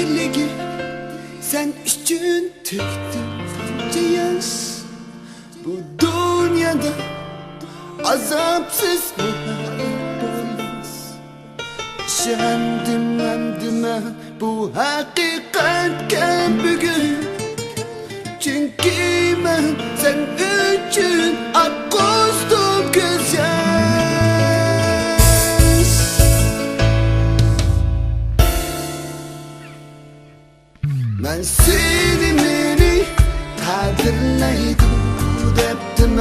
birligi sen üçün töktüm bunca yaş. Bu dünyada azapsız muhabbet olmaz. İşendim emdime bu hakikatke bugün. Çünkü ben sen üçün akostum göz yaş. Ben seni beni kadirleydim deptim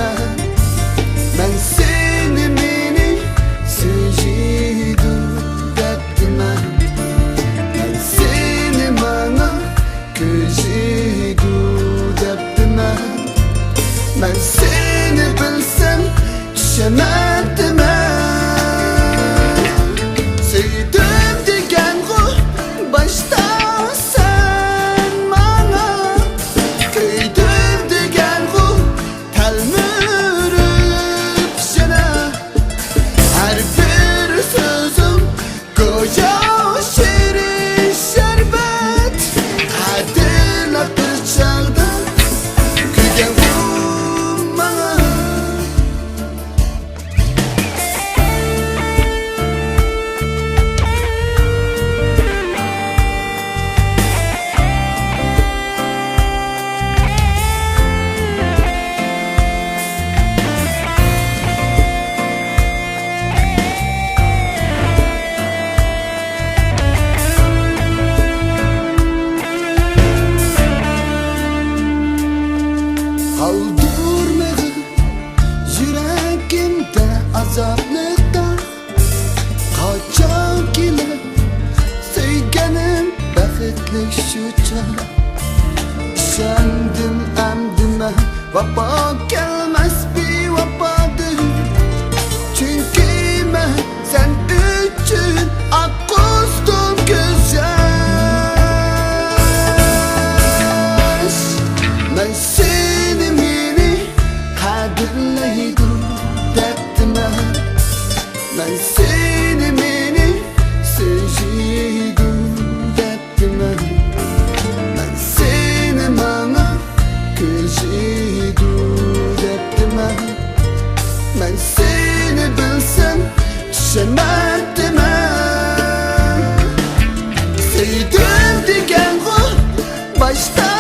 ben seni beni sevdim deptim ben seni bana gözüydüm deptim ben seni bilsem düşemedim sevdim degen ruh başta Kaldırmadı yüreğimde azaplıkta. Kaçak ile sevgenim bəxtli şu çağ. İşendim emdime vapa gelmez bir vapadır. Çünkü ben sen üçün akostum göz yaş. Ben seni beni kadirleydim deptim ben seni beni sevdim deptim ben seni bana gözüydüm deptim ben seni bilsem düşemedim sevdim degen ruh başta